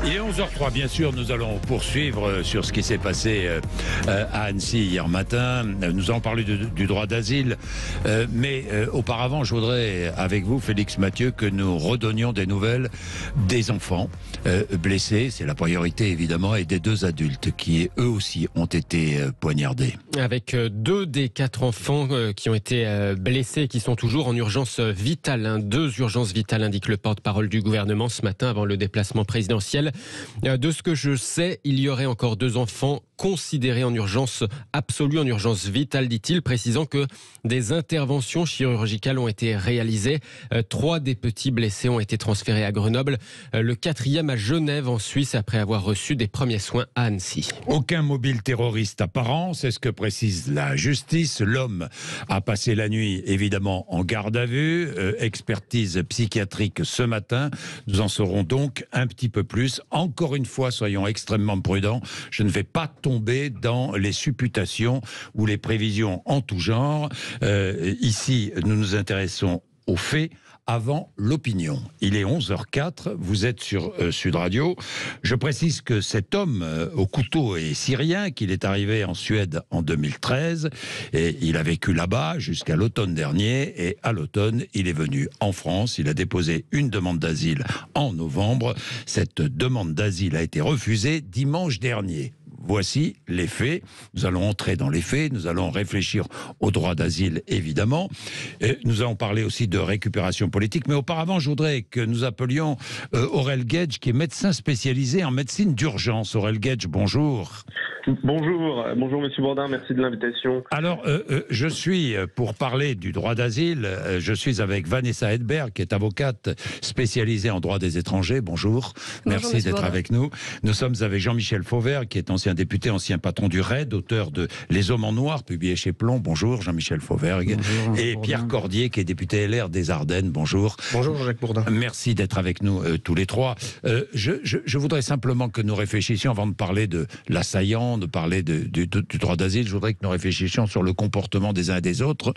Il est 11h03, bien sûr, nous allons poursuivre sur ce qui s'est passé à Annecy hier matin. Nous allons parler du droit d'asile. Mais auparavant, je voudrais, avec vous, Félix Mathieu, que nous redonnions des nouvelles des enfants blessés. C'est la priorité, évidemment, et des 2 adultes qui, eux aussi, ont été poignardés. Avec 2 des 4 enfants qui ont été blessés, qui sont toujours en urgence vitale. 2 urgences vitales, indique le porte-parole du gouvernement ce matin avant le déplacement présidentiel. De ce que je sais, il y aurait encore 2 enfants considérés en urgence absolue, en urgence vitale, dit-il, précisant que des interventions chirurgicales ont été réalisées. 3 des petits blessés ont été transférés à Grenoble, le 4e à Genève en Suisse après avoir reçu des premiers soins à Annecy. Aucun mobile terroriste apparent, c'est ce que précise la justice. L'homme a passé la nuit évidemment en garde à vue, expertise psychiatrique ce matin. Nous en saurons donc un petit peu plus. Encore une fois, soyons extrêmement prudents. Je ne vais pas tomber dans les supputations ou les prévisions en tout genre. Ici, nous nous intéressons aux faits avant l'opinion. Il est 11h04, vous êtes sur Sud Radio. Je précise que cet homme au couteau est syrien, qu'il est arrivé en Suède en 2013, et il a vécu là-bas jusqu'à l'automne dernier, et à l'automne, il est venu en France, il a déposé une demande d'asile en novembre. Cette demande d'asile a été refusée dimanche dernier. Voici les faits. Nous allons entrer dans les faits. Nous allons réfléchir au droit d'asile, évidemment. Et nous allons parler aussi de récupération politique. Mais auparavant, je voudrais que nous appelions Aurel Guedj, qui est médecin spécialisé en médecine d'urgence. Aurel Guedj, bonjour. Bonjour Monsieur Bourdin, merci de l'invitation. Alors, je suis, pour parler du droit d'asile, je suis avec Vanessa Hedberg, qui est avocate spécialisée en droit des étrangers. Bonjour, merci d'être avec nous. Nous sommes avec Jean-Michel Fauvergue, qui est ancien député, ancien patron du RAID, auteur de Les Hommes en Noir, publié chez Plomb. Bonjour Jean-Michel Fauvergue. Bonjour, et Pierre Cordier, qui est député LR des Ardennes. Bonjour. Bonjour Jacques Bourdin. Merci d'être avec nous tous les trois. Je voudrais simplement que nous réfléchissions, avant de parler de l'assaillant, de parler du droit d'asile, je voudrais que nous réfléchissions sur le comportement des uns et des autres.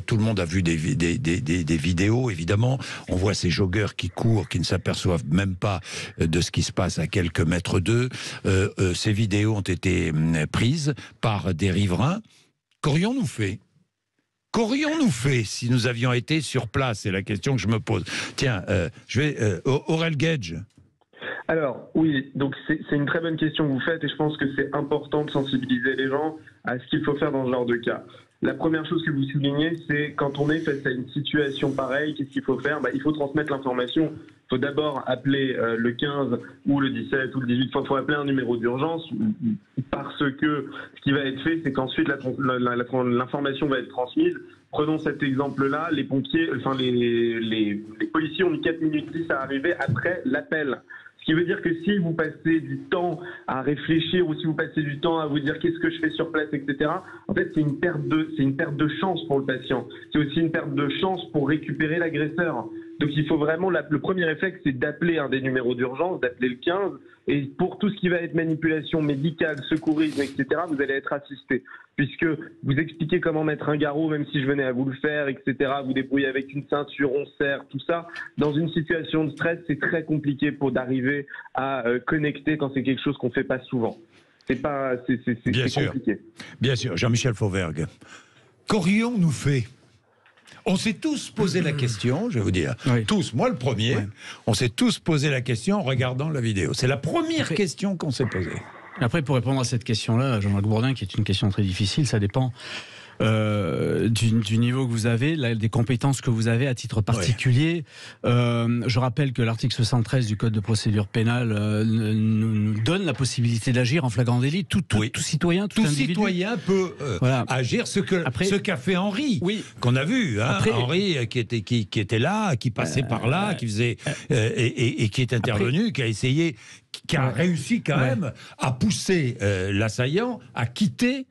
Tout le monde a vu des vidéos, évidemment. On voit ces joggeurs qui courent, qui ne s'aperçoivent même pas de ce qui se passe à quelques mètres d'eux. Ces vidéos ont été prises par des riverains. Qu'aurions-nous fait ? Qu'aurions-nous fait si nous avions été sur place ? C'est la question que je me pose. Tiens, je vais... Aurel Guedj. Alors, oui, donc c'est une très bonne question que vous faites et je pense que c'est important de sensibiliser les gens à ce qu'il faut faire dans ce genre de cas. La première chose que vous soulignez, c'est quand on est face à une situation pareille, qu'est-ce qu'il faut faire ? Il faut transmettre l'information. Il faut d'abord appeler le 15 ou le 17 ou le 18. Il faut appeler un numéro d'urgence parce que ce qui va être fait, c'est qu'ensuite l'information va être transmise. Prenons cet exemple-là, les pompiers, enfin les policiers ont mis 4 minutes 10 à arriver après l'appel. Ce qui veut dire que si vous passez du temps à réfléchir ou si vous passez du temps à vous dire qu'est-ce que je fais sur place, etc., en fait, c'est une perte de chance pour le patient. C'est aussi une perte de chance pour récupérer l'agresseur. Donc il faut vraiment, le premier réflexe, c'est d'appeler un des numéros d'urgence, d'appeler le 15. Et pour tout ce qui va être manipulation médicale, secourisme, etc., vous allez être assisté. Puisque vous expliquez comment mettre un garrot, même si je venais à vous le faire, etc., vous débrouillez avec une ceinture, on serre, tout ça. Dans une situation de stress, c'est très compliqué d'arriver à connecter quand c'est quelque chose qu'on ne fait pas souvent. C'est compliqué. Bien sûr. Jean-Michel Fauvergue. Qu'aurions-nous fait ? On s'est tous posé la question, je vais vous dire. Oui. Tous, moi le premier, on s'est tous posé la question en regardant la vidéo. C'est la première question qu'on s'est posée. Après, pour répondre à cette question-là, Jean-Marc Bourdin, qui est une question très difficile, ça dépend du niveau que vous avez, des compétences que vous avez à titre particulier. Je rappelle que l'article 73 du Code de procédure pénale nous donne la possibilité d'agir en flagrant délit. Tout citoyen, tout individu. Citoyen peut agir, ce qu'a fait Henri, qu'on a vu. Henri qui était là, qui passait par là, qui faisait et qui est intervenu, qui a essayé, qui a réussi quand même à pousser l'assaillant à quitter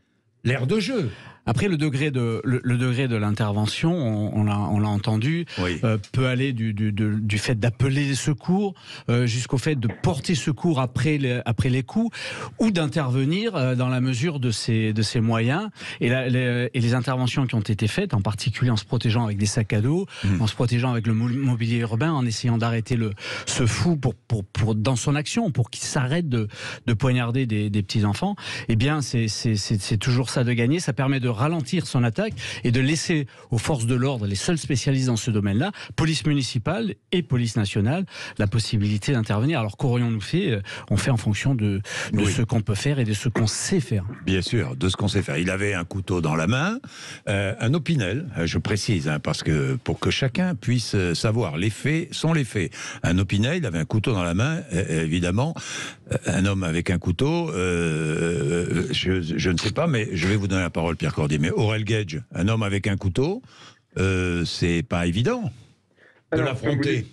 l'aire de jeu. Après, le degré de l'intervention, on l'a entendu, Oui. peut aller du fait d'appeler les secours jusqu'au fait de porter secours après les coups, ou d'intervenir dans la mesure de ses moyens. Et les interventions qui ont été faites, en particulier en se protégeant avec des sacs à dos, en se protégeant avec le mobilier urbain, en essayant d'arrêter ce fou pour dans son action, pour qu'il s'arrête de poignarder des petits enfants, eh bien c'est toujours ça de gagner. Ça permet de ralentir son attaque et de laisser aux forces de l'ordre, les seuls spécialistes dans ce domaine-là, police municipale et police nationale, la possibilité d'intervenir. Alors qu'aurions-nous fait? On fait en fonction de ce qu'on peut faire et de ce qu'on sait faire. Bien sûr, de ce qu'on sait faire. Il avait un couteau dans la main, un opinel, je précise, parce que pour que chacun puisse savoir, les faits sont les faits. Un opinel, il avait un couteau dans la main, évidemment. Un homme avec un couteau, je ne sais pas, mais je vais vous donner la parole, Pierre Cordier. Mais Aurel Guedj, un homme avec un couteau, c'est pas évident de l'affronter.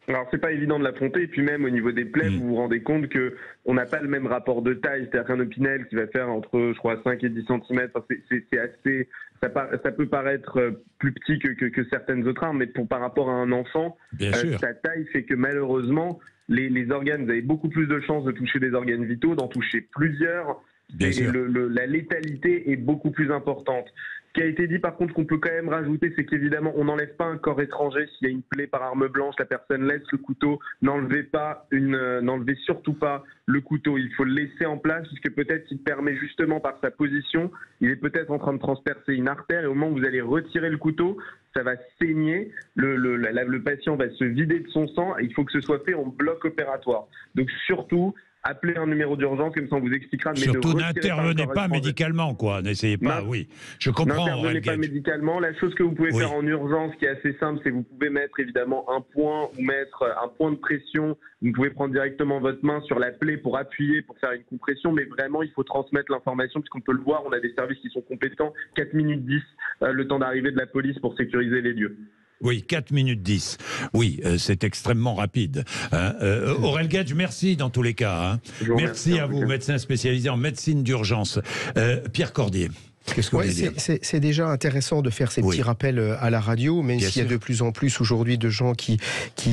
Alors, c'est pas évident de l'affronter, et puis même au niveau des plaies, vous vous rendez compte que on n'a pas le même rapport de taille. C'est-à-dire qu'un opinel qui va faire entre, je crois, 5 et 10 cm, c'est assez... Ça peut paraître plus petit que certaines autres armes, mais par rapport à un enfant, sa taille fait que malheureusement, les organes, vous avez beaucoup plus de chances de toucher des organes vitaux, d'en toucher plusieurs, et la létalité est beaucoup plus importante. Ce qui a été dit par contre qu'on peut quand même rajouter, c'est qu'évidemment on n'enlève pas un corps étranger. S'il y a une plaie par arme blanche, la personne laisse le couteau. N'enlevez surtout pas le couteau. Il faut le laisser en place puisque peut-être qu'il permet justement par sa position, il est peut-être en train de transpercer une artère et au moment où vous allez retirer le couteau, ça va saigner, le patient va se vider de son sang et il faut que ce soit fait en bloc opératoire. Donc surtout, appelez un numéro d'urgence, comme ça on vous expliquera. Mais surtout n'intervenez pas médicalement, quoi. N'essayez pas, je comprends. N'intervenez pas médicalement. La chose que vous pouvez faire en urgence, qui est assez simple, c'est que vous pouvez mettre évidemment un point ou mettre un point de pression. Vous pouvez prendre directement votre main sur la plaie pour appuyer, pour faire une compression, mais vraiment il faut transmettre l'information puisqu'on peut le voir, on a des services qui sont compétents. 4 minutes 10, le temps d'arrivée de la police pour sécuriser les lieux. Oui, 4 minutes 10. Oui, c'est extrêmement rapide. Aurel Guedj, merci dans tous les cas. Merci à vous, médecin spécialisé en médecine d'urgence. Pierre Cordier. Qu'est-ce que vous voulez dire ? C'est déjà intéressant de faire ces petits rappels à la radio, même s'il y a de plus en plus aujourd'hui de gens qui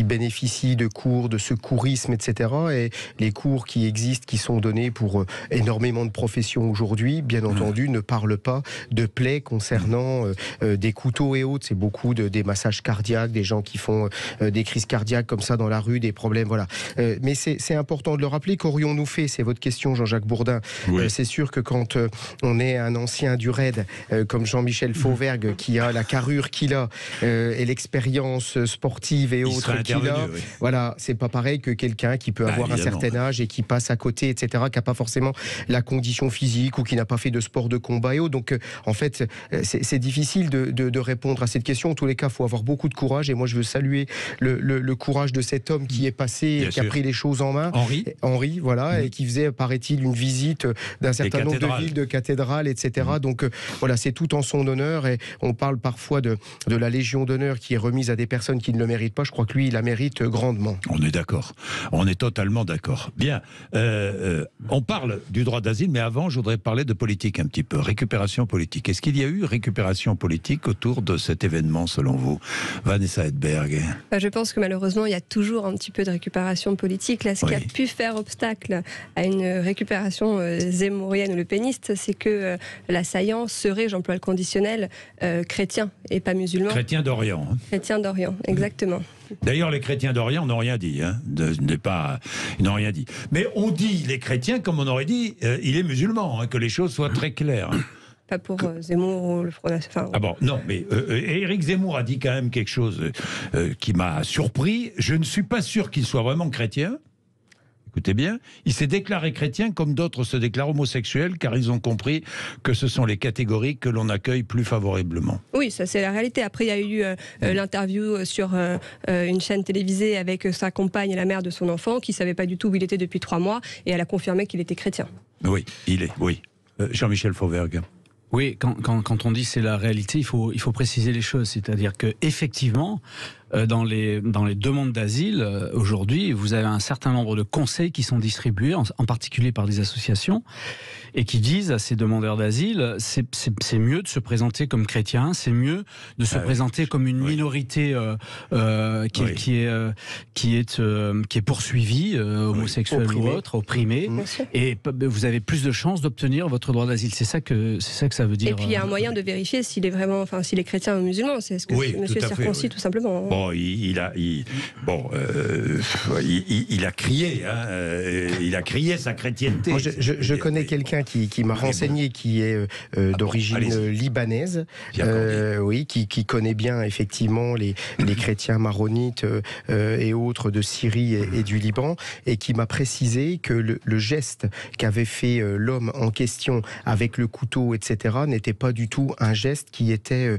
bénéficient de cours de secourisme, etc. Et les cours qui existent, qui sont donnés pour énormément de professions aujourd'hui, bien entendu, ne parlent pas de plaies concernant des couteaux et autres. C'est beaucoup des massages cardiaques, des gens qui font des crises cardiaques comme ça dans la rue, des problèmes, voilà. Mais c'est important de le rappeler. Qu'aurions-nous fait ? C'est votre question, Jean-Jacques Bourdin. C'est sûr que quand on est un ancien du RAID, comme Jean-Michel Fauvergue, qui a la carrure qu'il a et l'expérience sportive et autres qu'il a, voilà, c'est pas pareil que quelqu'un qui peut avoir un certain âge et qui passe à côté, etc., qui n'a pas forcément la condition physique ou qui n'a pas fait de sport de combat et autres. Donc, en fait, c'est difficile de répondre à cette question. En tous les cas, il faut avoir beaucoup de courage et moi, je veux saluer le courage de cet homme qui est passé, qui a pris les choses en main. Henri, voilà, et qui faisait, paraît-il, une visite d'un certain nombre de villes, de cathédrales, etc. Donc voilà, c'est tout en son honneur et on parle parfois de la Légion d'honneur qui est remise à des personnes qui ne le méritent pas. Je crois que lui, il la mérite grandement. On est d'accord. On est totalement d'accord. Bien, on parle du droit d'asile, mais avant, je voudrais parler de politique un petit peu. Récupération politique. Est-ce qu'il y a eu récupération politique autour de cet événement, selon vous ? Vanessa Hedberg. Je pense que malheureusement, il y a toujours un petit peu de récupération politique. Là, ce qui a pu faire obstacle à une récupération zémourienne ou le péniste, c'est que l'assaillant serait, j'emploie le conditionnel, chrétien et pas musulman. Chrétien d'Orient. Chrétien d'Orient, exactement. D'ailleurs, les chrétiens d'Orient n'ont rien dit. Ils n'ont rien dit. Mais on dit les chrétiens comme on aurait dit il est musulman, que les choses soient très claires. Pas pour Zemmour ou le Front National. Ah bon, non, mais Éric Zemmour a dit quand même quelque chose qui m'a surpris. Je ne suis pas sûr qu'il soit vraiment chrétien. Écoutez bien, il s'est déclaré chrétien comme d'autres se déclarent homosexuels car ils ont compris que ce sont les catégories que l'on accueille plus favorablement. Oui, ça c'est la réalité. Après, il y a eu l'interview sur une chaîne télévisée avec sa compagne et la mère de son enfant qui ne savait pas du tout où il était depuis 3 mois et elle a confirmé qu'il était chrétien. Oui, il est, oui. Jean-Michel Fauvergue. Oui, quand on dit c'est la réalité, il faut préciser les choses. C'est-à-dire que effectivement, dans les demandes d'asile, aujourd'hui, vous avez un certain nombre de conseils qui sont distribués, en particulier par des associations, et qui disent à ces demandeurs d'asile, c'est mieux de se présenter comme chrétien, c'est mieux de se présenter comme une minorité qui est poursuivie, homosexuelle ou autre, opprimée, et vous avez plus de chances d'obtenir votre droit d'asile. C'est ça que ça veut dire. Et puis il y a un moyen de vérifier s'il est vraiment, s'il est chrétien ou musulman. C'est ce que monsieur est circoncis, tout simplement. Bon, il a crié, il a crié sa chrétienté. Moi, je connais quelqu'un qui m'a renseigné, qui est d'origine libanaise, qui connaît bien effectivement les chrétiens maronites et autres de Syrie et du Liban, et qui m'a précisé que le geste qu'avait fait l'homme en question avec le couteau, etc., n'était pas du tout un geste qui était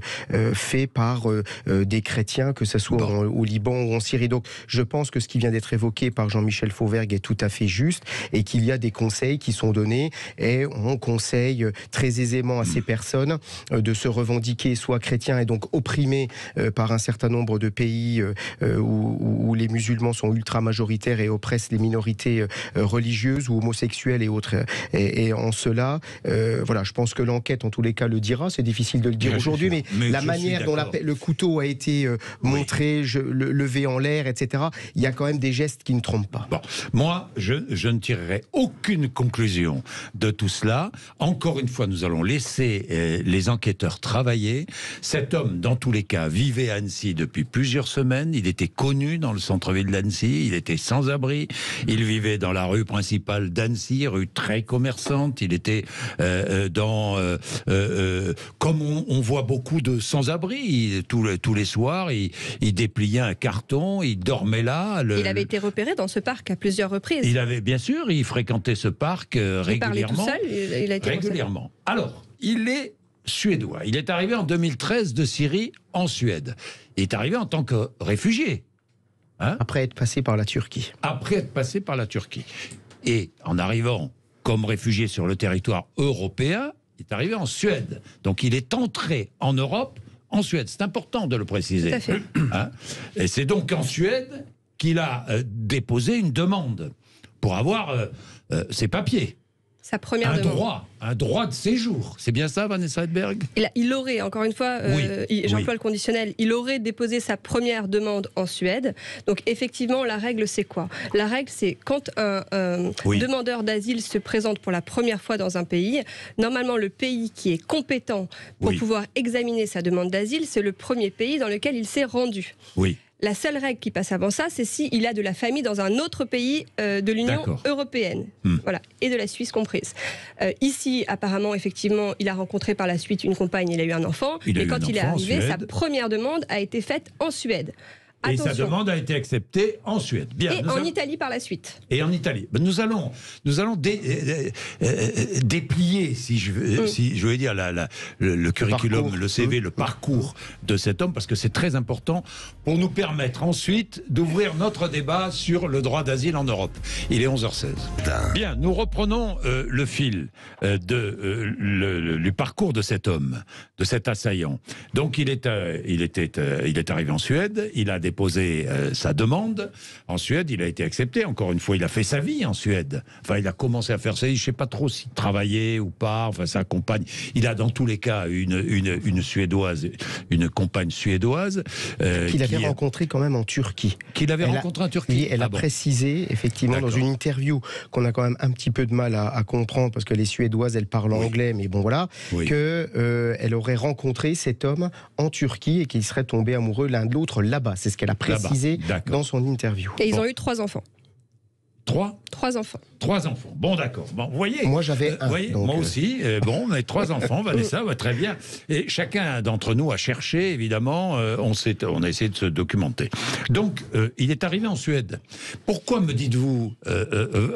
fait par des chrétiens, que ce soit au Liban ou en Syrie. Donc je pense que ce qui vient d'être évoqué par Jean-Michel Fauvergue est tout à fait juste, et qu'il y a des conseils qui sont donnés, et on conseille très aisément à ces personnes de se revendiquer soit chrétiens et donc opprimés par un certain nombre de pays où les musulmans sont ultra majoritaires et oppressent les minorités religieuses ou homosexuelles et autres. Et en cela, je pense que l'enquête en tous les cas le dira. C'est difficile de le dire aujourd'hui, mais la manière dont le couteau a été montré, levé en l'air, etc., il y a quand même des gestes qui ne trompent pas. Bon, moi, je ne tirerai aucune conclusion de tout cela. Encore une fois, nous allons laisser les enquêteurs travailler. Cet homme, dans tous les cas, vivait à Annecy depuis plusieurs semaines. Il était connu dans le centre-ville d'Annecy. Il était sans abri. Il vivait dans la rue principale d'Annecy, rue très commerçante. Il était comme on voit beaucoup de sans-abri. Tous les soirs, il dépliait un carton, il dormait là. Il avait été repéré dans ce parc à plusieurs reprises. Bien sûr, il fréquentait ce parc régulièrement. Il parlait tout seul, il a été régulièrement. Alors, il est suédois. Il est arrivé en 2013 de Syrie en Suède. Il est arrivé en tant que réfugié. Après être passé par la Turquie. Et en arrivant comme réfugié sur le territoire européen, il est arrivé en Suède. Donc il est entré en Europe en Suède. C'est important de le préciser. Tout à fait. Et c'est donc en Suède qu'il a déposé une demande pour avoir ses papiers. Sa première demande. Un droit de séjour. C'est bien ça, Vanessa Hedberg ? Il aurait, encore une fois, j'emploie le conditionnel, il aurait déposé sa première demande en Suède. Donc effectivement, la règle, c'est quoi ? La règle, c'est quand un demandeur d'asile se présente pour la première fois dans un pays, normalement, le pays qui est compétent pour pouvoir examiner sa demande d'asile, c'est le premier pays dans lequel il s'est rendu. Oui. La seule règle qui passe avant ça, c'est s'il a de la famille dans un autre pays de l'Union européenne, voilà, et de la Suisse comprise. Ici, apparemment, effectivement, il a rencontré par la suite une compagne, il a eu un enfant, et quand il est arrivé, sa première demande a été faite en Suède. Attention. Et sa demande a été acceptée en Suède. Bien, et en Italie par la suite. Et en Italie. Nous allons déplier, si je veux dire, le curriculum, parcours, le CV, le parcours de cet homme, parce que c'est très important pour nous permettre ensuite d'ouvrir notre débat sur le droit d'asile en Europe. Il est 11h16. Bien, nous reprenons le fil du parcours de cet homme, de cet assaillant. Donc il est arrivé en Suède, il a déposé sa demande en Suède, il a été accepté. Encore une fois, il a fait sa vie en Suède. Enfin, il a commencé à faire sa vie. Je ne sais pas trop s'il travaillait ou pas. Enfin, sa compagne. Il a dans tous les cas une Suédoise, une compagne suédoise. Qu'il avait rencontrée quand même en Turquie. Rencontrée en Turquie. Elle a précisé, effectivement, dans une interview qu'on a quand même un petit peu de mal à comprendre, parce que les Suédoises, elles parlent anglais, mais bon voilà, qu'elle aurait rencontré cet homme en Turquie et qu'ils seraient tombés amoureux l'un de l'autre là-bas. C'est ce qu'elle a précisé dans son interview. Et ils ont eu 3 enfants. 3 enfants. 3 enfants. Bon, d'accord. Bon, vous voyez. Moi, j'avais un. Moi aussi. On a 3 enfants, Vanessa, très bien. Et chacun d'entre nous a cherché, évidemment. On a essayé de se documenter. Donc, il est arrivé en Suède. Pourquoi me dites-vous,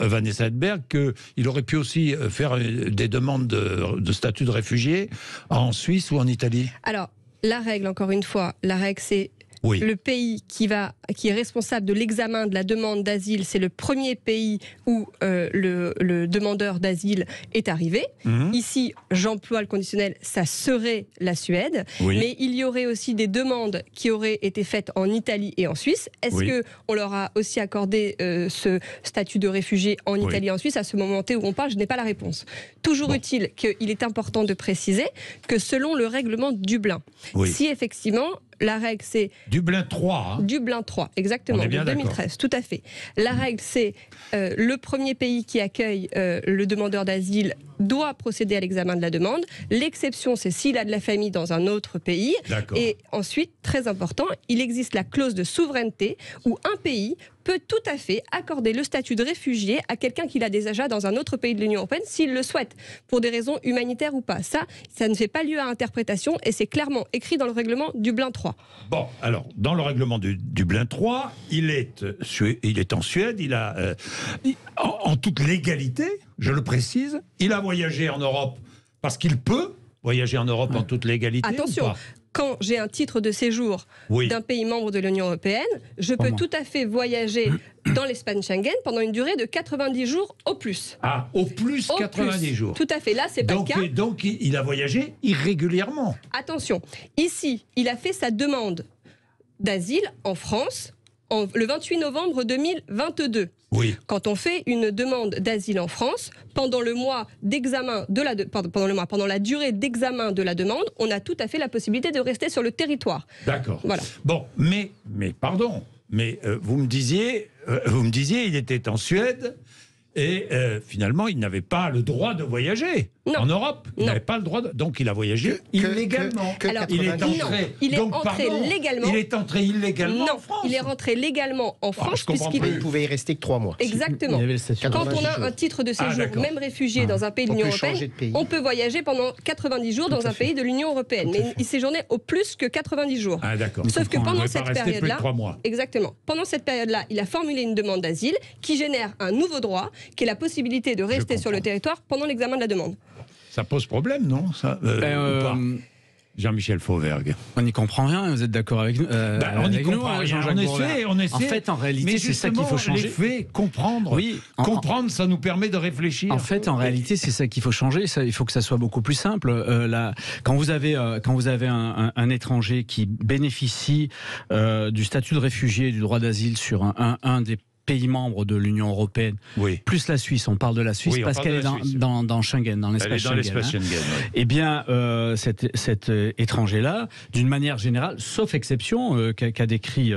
Vanessa Hedberg, qu'il aurait pu aussi faire des demandes de statut de réfugié en Suisse ou en Italie ? Alors, la règle, encore une fois, c'est Oui. Le pays qui est responsable de l'examen de la demande d'asile, c'est le premier pays où le demandeur d'asile est arrivé. Ici, j'emploie le conditionnel, ça serait la Suède. Oui. Mais il y aurait aussi des demandes qui auraient été faites en Italie et en Suisse. Est-ce qu'on leur a aussi accordé ce statut de réfugié en Italie et en Suisse? À ce moment où on parle, je n'ai pas la réponse. Toujours est-il qu'il est important de préciser que selon le règlement Dublin, si effectivement la règle c'est... Dublin 3. Dublin 3, exactement, de 2013, tout à fait. La règle c'est le premier pays qui accueille le demandeur d'asile doit procéder à l'examen de la demande. L'exception, c'est s'il a de la famille dans un autre pays. Et ensuite, très important, il existe la clause de souveraineté où un pays peut tout à fait accorder le statut de réfugié à quelqu'un qui l'a déjà dans un autre pays de l'Union européenne s'il le souhaite, pour des raisons humanitaires ou pas. Ça ne fait pas lieu à interprétation et c'est clairement écrit dans le règlement Dublin 3. Bon, alors, dans le règlement du Dublin 3, il est en Suède, il a, en toute légalité, je le précise, il a voyagé en Europe parce qu'il peut voyager en Europe en toute légalité. Attention, quand j'ai un titre de séjour d'un pays membre de l'Union européenne, je peux tout à fait voyager dans l'espace Schengen pendant une durée de 90 jours au plus. Ah, au plus 90 jours. Tout à fait, là c'est pas le cas. Donc il a voyagé irrégulièrement. Attention, ici, il a fait sa demande d'asile en France le 28 novembre 2022. Oui. Quand on fait une demande d'asile en France, pendant le mois d'examen pendant la durée d'examen de la demande, on a tout à fait la possibilité de rester sur le territoire. D'accord. Voilà. Bon, mais pardon, mais vous me disiez, il était en Suède. Et finalement, il n'avait pas le droit de voyager en Europe. Il n'avait pas le droit donc il a voyagé illégalement. Il est entré légalement. Il est entré illégalement en France. Il est rentré légalement en France puisqu'il ne pouvait y rester que 3 mois. Exactement. Quand on a un titre de séjour, même réfugié dans un pays de l'Union européenne, on peut voyager pendant 90 jours dans un pays de l'Union européenne. Mais il séjournait au plus que 90 jours. Ah, d'accord. Sauf que pendant cette période-là, exactement. Pendant cette période-là, il a formulé une demande d'asile qui génère un nouveau droit, qui est la possibilité de rester sur le territoire pendant l'examen de la demande. Ça pose problème, non ça, ou pas Jean-Michel Fauvergue. On n'y comprend rien, vous êtes d'accord avec nous on n'y comprend rien, on essaie. En fait, en réalité, c'est ça qu'il faut changer. Les faits, comprendre, comprendre, ça nous permet de réfléchir. En fait, en réalité, c'est ça qu'il faut changer. Il faut que ça soit beaucoup plus simple. Quand vous avez un étranger qui bénéficie du statut de réfugié, du droit d'asile sur un des pays membres de l'Union européenne, plus la Suisse, on parle de la Suisse parce qu'elle est dans Schengen, dans l'espace Schengen. Eh bien, cet étranger-là, d'une manière générale, sauf exception qu'a décrit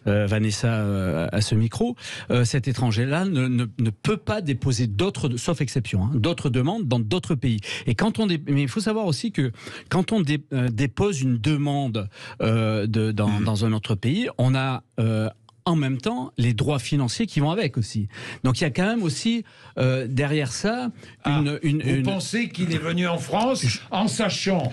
Vanessa à ce micro, cet étranger-là ne peut pas déposer sauf exception, d'autres demandes dans d'autres pays. Et mais il faut savoir aussi que quand on dépose une demande dans un autre pays, on a en même temps les droits financiers qui vont avec aussi. Donc il y a quand même aussi derrière ça Vous pensez qu'il est venu en France en sachant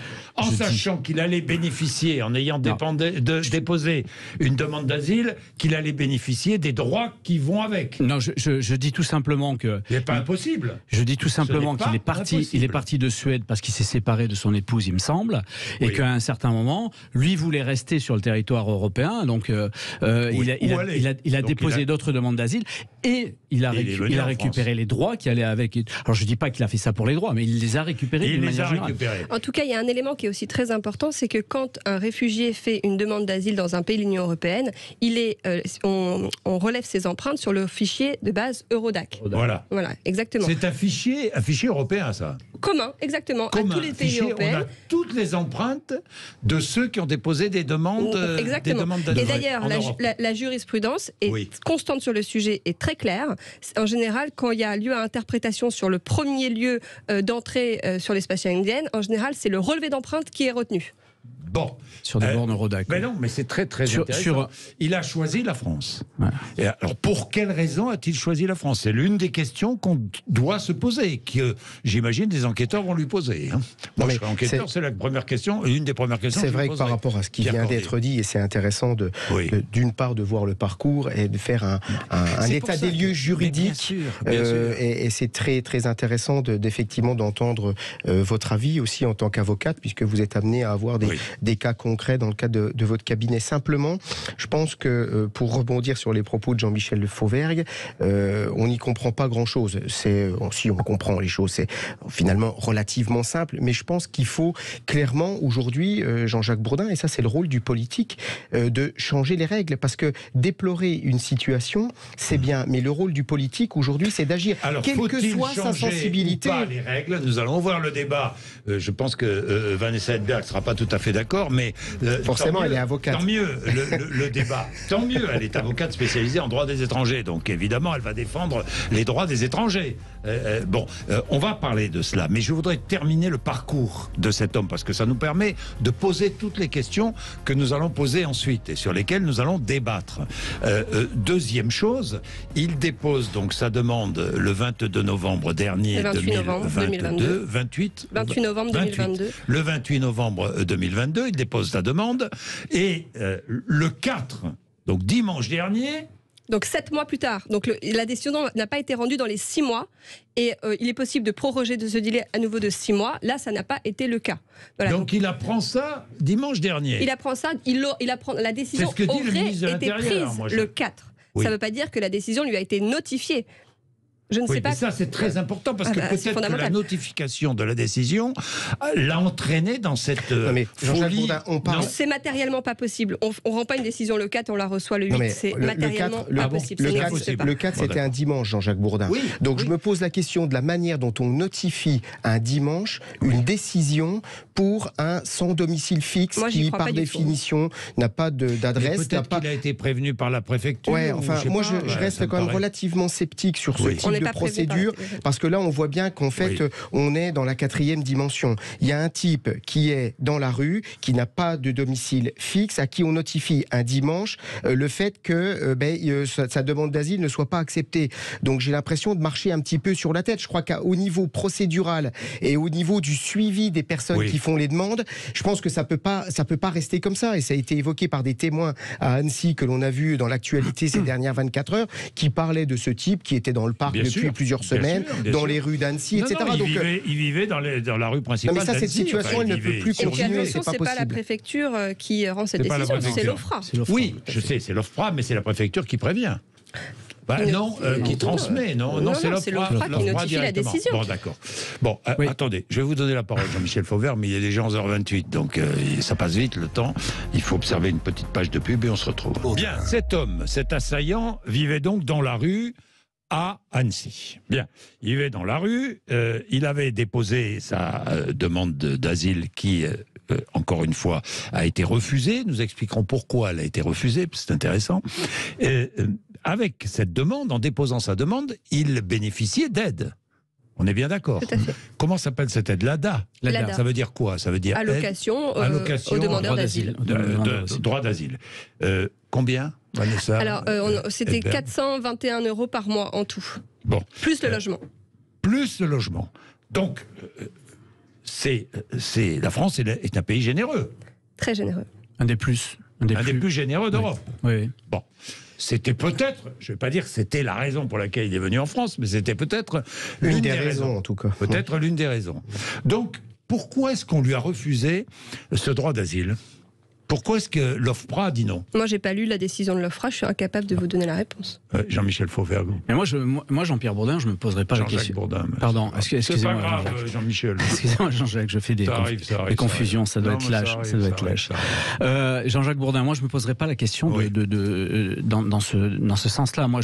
qu'il allait bénéficier, en ayant déposé une demande d'asile, qu'il allait bénéficier des droits qui vont avec? Non, je dis tout simplement que... Il n'est pas impossible. Je dis tout simplement qu'il est parti de Suède parce qu'il s'est séparé de son épouse, il me semble, et qu'à un certain moment, lui voulait rester sur le territoire européen, donc il a déposé d'autres demandes d'asile et il a récupéré les droits qui allaient avec. Alors je ne dis pas qu'il a fait ça pour les droits, mais il les a récupérés d'une manière générale. En tout cas, il y a un élément qui est aussi très important, c'est que quand un réfugié fait une demande d'asile dans un pays de l'Union européenne, on relève ses empreintes sur le fichier de base Eurodac. Voilà, exactement. C'est un fichier européen, ça. Commun, exactement, à tous les pays européens. On a toutes les empreintes de ceux qui ont déposé des demandes d'asile. Et d'ailleurs, la jurisprudence est constante sur le sujet et très claire. En général, quand il y a lieu à interprétation sur le premier lieu d'entrée sur l'espace Schengen, en général, c'est le relevé d'empreinte qui est retenu. Bon. Sur des bornes Eurodac. Mais non, mais c'est très intéressant. Il a choisi la France. Ouais. Et alors, pour quelle raison a-t-il choisi la France? C'est l'une des questions qu'on doit se poser, que j'imagine des enquêteurs vont lui poser. Moi, je serais enquêteur, c'est la première question, une des premières questions. C'est vrai que par rapport à ce qui vient d'être dit, et c'est intéressant d'une part de voir le parcours et de faire un état des lieux juridique. Bien sûr. Et c'est très intéressant effectivement d'entendre votre avis aussi en tant qu'avocate, puisque vous êtes amené à avoir des des cas concrets dans le cas de votre cabinet. Simplement, je pense que pour rebondir sur les propos de Jean-Michel Fauvergue, on n'y comprend pas grand-chose. Si on comprend les choses, c'est finalement relativement simple, mais je pense qu'il faut clairement aujourd'hui, Jean-Jacques Bourdin, et ça c'est le rôle du politique, de changer les règles, parce que déplorer une situation, c'est bien, mais le rôle du politique aujourd'hui, c'est d'agir. Alors, quelle que soit sa sensibilité. Ou pas les règles, nous allons voir le débat. Je pense que Vanessa Hedberg ne sera pas tout à fait d'accord, mais forcément, elle est avocate. Tant mieux, le débat. Tant mieux, elle est avocate spécialisée en droit des étrangers, donc évidemment, elle va défendre les droits des étrangers. On va parler de cela, mais je voudrais terminer le parcours de cet homme, parce que ça nous permet de poser toutes les questions que nous allons poser ensuite et sur lesquelles nous allons débattre. Deuxième chose, il dépose donc sa demande le 22 novembre dernier, 28 novembre 2022. 28 novembre 2022. Le 28 novembre 2022, il dépose sa demande et le 4, donc dimanche dernier. Donc 7 mois plus tard. Donc la décision n'a pas été rendue dans les 6 mois et il est possible de proroger de ce délai à nouveau de 6 mois. Là, ça n'a pas été le cas. Voilà, donc il apprend ça dimanche dernier. Il apprend ça. La décision aurait été prise le 4. Oui. Ça ne veut pas dire que la décision lui a été notifiée. Je ne sais pas. Mais ça, c'est très important parce que peut-être que la notification de la décision l'a entraîné dans cette folie. C'est matériellement pas possible. On ne rend pas une décision le 4, on la reçoit le 8. C'est matériellement pas possible. Le 4, c'était un dimanche, Jean-Jacques Bourdin. Oui, donc je me pose la question de la manière dont on notifie un dimanche une décision pour un sans domicile fixe qui, par définition, n'a pas d'adresse. Peut-être qu'il a été prévenu par la préfecture. Ouais, enfin, moi, je reste quand même relativement sceptique sur ce type de procédure, parce que là on voit bien qu'en fait on est dans la 4e dimension. Il y a un type qui est dans la rue, qui n'a pas de domicile fixe, à qui on notifie un dimanche le fait que sa demande d'asile ne soit pas acceptée. Donc j'ai l'impression de marcher un petit peu sur la tête. Je crois qu'au niveau procédural et au niveau du suivi des personnes qui font les demandes, je pense que ça peut pas rester comme ça. Et ça a été évoqué par des témoins à Annecy que l'on a vu dans l'actualité ces dernières 24 heures, qui parlaient de ce type qui était dans le parc depuis plusieurs semaines, dans les rues d'Annecy, etc. Il vivait dans la rue principale. Non, mais ça, cette situation, elle ne peut plus continuer. C'est pas la préfecture qui rend cette décision, c'est l'OFPRA. Oui, je sais, c'est l'OFPRA, mais c'est la préfecture qui prévient. Qui transmet, non, c'est l'OFPRA qui notifie la décision. Bon, d'accord. Bon, attendez, je vais vous donner la parole, Jean-Michel Fauvergue, mais il est déjà 11h28, donc ça passe vite le temps. Il faut observer une petite page de pub et on se retrouve. Bien, cet homme, cet assaillant, vivait donc dans la rue à Annecy. Bien, il vivait dans la rue, il avait déposé sa demande d'asile qui, encore une fois, a été refusée. Nous expliquerons pourquoi elle a été refusée, c'est intéressant. Avec cette demande, en déposant sa demande, il bénéficiait d'aide. On est bien d'accord. Comment s'appelle cette aide? L'ADA. Ça veut dire quoi? Ça veut dire allocation aux demandeurs d'asile. Droit d'asile. Combien, Vanessa? Alors, c'était 421 € par mois en tout. Bon. Plus le logement. Plus le logement. Donc, la France est un pays généreux. Très généreux. Un des plus généreux d'Europe. Oui. Bon. C'était peut-être, je ne vais pas dire que c'était la raison pour laquelle il est venu en France, mais c'était peut-être l'une des raisons, en tout cas. Peut-être l'une des raisons. Donc, pourquoi est-ce qu'on lui a refusé ce droit d'asile ? Pourquoi est-ce que l'OFPRA a dit non? Moi, j'ai pas lu la décision de l'OFPRA, je suis incapable de vous donner la réponse. Jean-Michel Fauvergue. Mais moi, Jean-Pierre Bourdin, je me poserai pas la question. Bourdin. Pardon, excusez-moi. C'est pas grave, Jean-Michel. Excusez-moi, Jean-Jacques, je fais des confusions, ça doit être lâche. Jean-Jacques Bourdin, moi, je me poserai pas la question dans ce sens-là. Moi,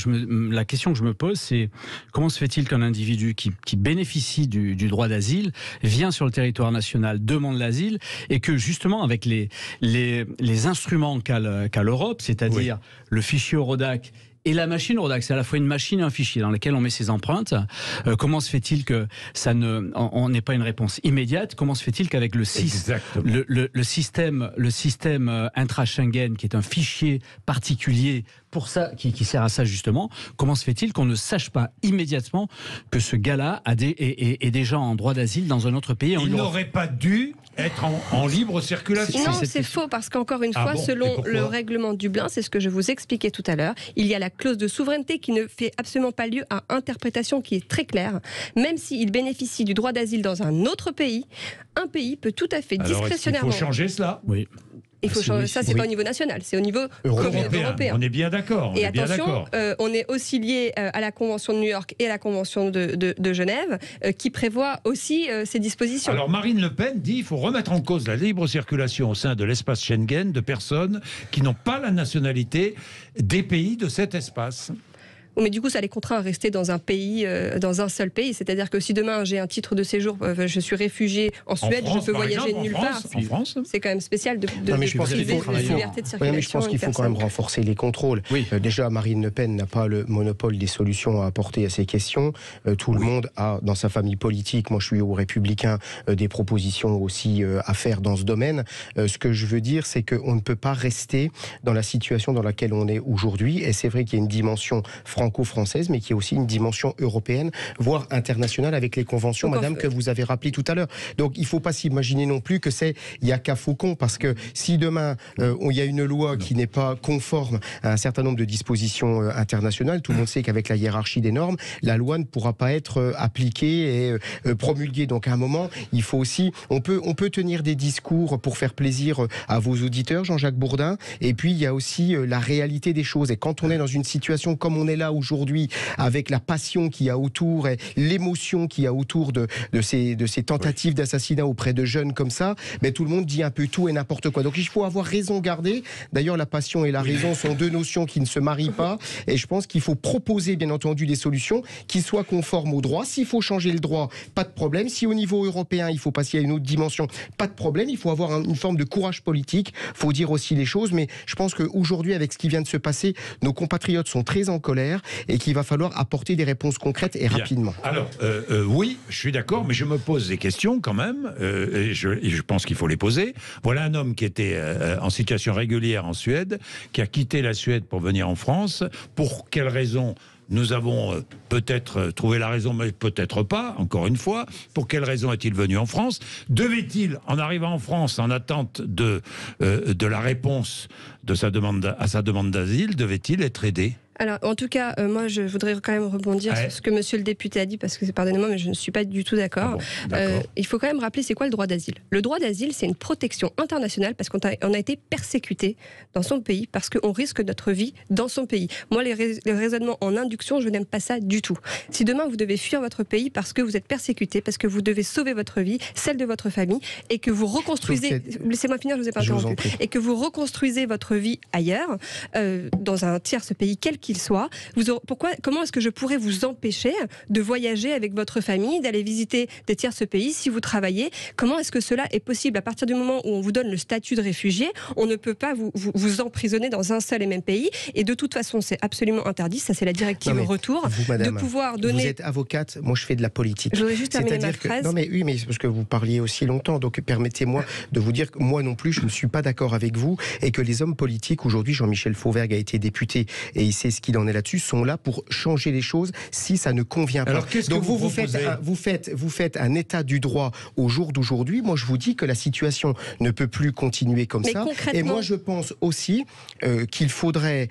la question que je me pose, c'est comment se fait-il qu'un individu qui bénéficie du droit d'asile vient sur le territoire national, demande l'asile, et que justement, avec les instruments qu'a l'Europe, c'est-à-dire le fichier Eurodac et la machine Eurodac, c'est à la fois une machine et un fichier dans lequel on met ses empreintes. Comment se fait-il que on n'ait pas une réponse immédiate? Comment se fait-il qu'avec le système intra-Schengen, qui est un fichier particulier pour ça, qui sert à ça justement, comment se fait-il qu'on ne sache pas immédiatement que ce gars-là est déjà en droit d'asile dans un autre pays? Il n'aurait pas dû être en libre circulation. Non, c'est faux, parce qu'encore une fois, selon le règlement Dublin, c'est ce que je vous expliquais tout à l'heure, il y a la clause de souveraineté qui ne fait absolument pas lieu à interprétation, qui est très claire. Même s'il bénéficie du droit d'asile dans un autre pays, un pays peut tout à fait discrétionnairement... Il faut changer cela. Oui. Il faut changer. Ça, c'est pas au niveau national, c'est au niveau européen. On est bien d'accord. Et attention, on est aussi lié à la Convention de New York et à la Convention de Genève, qui prévoit aussi ces dispositions. Alors Marine Le Pen dit qu'il faut remettre en cause la libre circulation au sein de l'espace Schengen de personnes qui n'ont pas la nationalité des pays de cet espace. Mais du coup, ça les contraint à rester dans un pays, dans un seul pays. C'est-à-dire que si demain j'ai un titre de séjour, je suis réfugié en Suède, je peux voyager de nulle part. En France, c'est quand même spécial de priver de liberté de circulation. Oui, mais je pense qu'il faut quand même renforcer les contrôles. Oui. Déjà, Marine Le Pen n'a pas le monopole des solutions à apporter à ces questions. Tout le monde a, dans sa famille politique, moi je suis aux Républicains, des propositions aussi à faire dans ce domaine. Ce que je veux dire, c'est qu'on ne peut pas rester dans la situation dans laquelle on est aujourd'hui. Et c'est vrai qu'il y a une dimension franco-française, mais qui est aussi une dimension européenne, voire internationale, avec les conventions, madame, que vous avez rappelées tout à l'heure. Donc, il ne faut pas s'imaginer non plus que il y a qu'à Faucon, parce que si demain, il y a une loi qui n'est pas conforme à un certain nombre de dispositions internationales, tout le monde sait qu'avec la hiérarchie des normes, la loi ne pourra pas être appliquée et promulguée. Donc, à un moment, il faut aussi... On peut tenir des discours pour faire plaisir à vos auditeurs, Jean-Jacques Bourdin, et puis il y a aussi la réalité des choses. Et quand on est dans une situation comme on est là aujourd'hui, avec la passion qu'il y a autour et l'émotion qu'il y a autour de ces tentatives d'assassinat auprès de jeunes comme ça, mais tout le monde dit un peu tout et n'importe quoi. Donc il faut avoir raison gardée. D'ailleurs, la passion et la raison sont deux notions qui ne se marient pas. Et je pense qu'il faut proposer, bien entendu, des solutions qui soient conformes au droit. S'il faut changer le droit, pas de problème. Si au niveau européen, il faut passer à une autre dimension, pas de problème. Il faut avoir une forme de courage politique. Il faut dire aussi les choses. Mais je pense qu'aujourd'hui, avec ce qui vient de se passer, nos compatriotes sont très en colère et qu'il va falloir apporter des réponses concrètes et rapidement. Alors, oui, je suis d'accord, mais je me pose des questions quand même, et je pense qu'il faut les poser. Voilà un homme qui était en situation régulière en Suède, qui a quitté la Suède pour venir en France. Pour quelles raisons ? Nous avons peut-être trouvé la raison, mais peut-être pas, encore une fois. Pour quelle raison est-il venu en France ? Devait-il, en arrivant en France, en attente de la réponse à sa demande d'asile, devait-il être aidé ? Alors, en tout cas, moi, je voudrais quand même rebondir sur ce que monsieur le député a dit, parce que, pardonnez-moi, mais je ne suis pas du tout d'accord. Il faut quand même rappeler, c'est quoi le droit d'asile ? Le droit d'asile, c'est une protection internationale, parce qu'on a été persécuté dans son pays, parce qu'on risque notre vie dans son pays. Moi, les raisonnements en induction, je n'aime pas ça du tout. Si demain, vous devez fuir votre pays parce que vous êtes persécuté, parce que vous devez sauver votre vie, celle de votre famille, et que vous reconstruisez... Laissez-moi finir, je vous ai pas interrompu. Et que vous reconstruisez votre vie ailleurs, dans un tierce pays, quel qu'il soit, comment est-ce que je pourrais vous empêcher de voyager avec votre famille, d'aller visiter des tierces pays si vous travaillez ? Comment est-ce que cela est possible ? À partir du moment où on vous donne le statut de réfugié, on ne peut pas vous emprisonner dans un seul et même pays. Et de toute façon, c'est absolument interdit. Ça, c'est la directive retour. Vous, madame, de pouvoir donner... Vous êtes avocate, moi je fais de la politique. Je voudrais juste terminer ma phrase. Non mais oui, mais c'est parce que vous parliez aussi longtemps. Donc permettez-moi de vous dire que moi non plus, je ne suis pas d'accord avec vous et que les hommes politiques, aujourd'hui, Jean-Michel Fauvergue a été député et il sait ce qu'il en est là-dessus, sont là pour changer les choses si ça ne convient pas. Alors, donc vous faites un état du droit au jour d'aujourd'hui. Moi, je vous dis que la situation ne peut plus continuer comme ça. Et moi, je pense aussi qu'il faudrait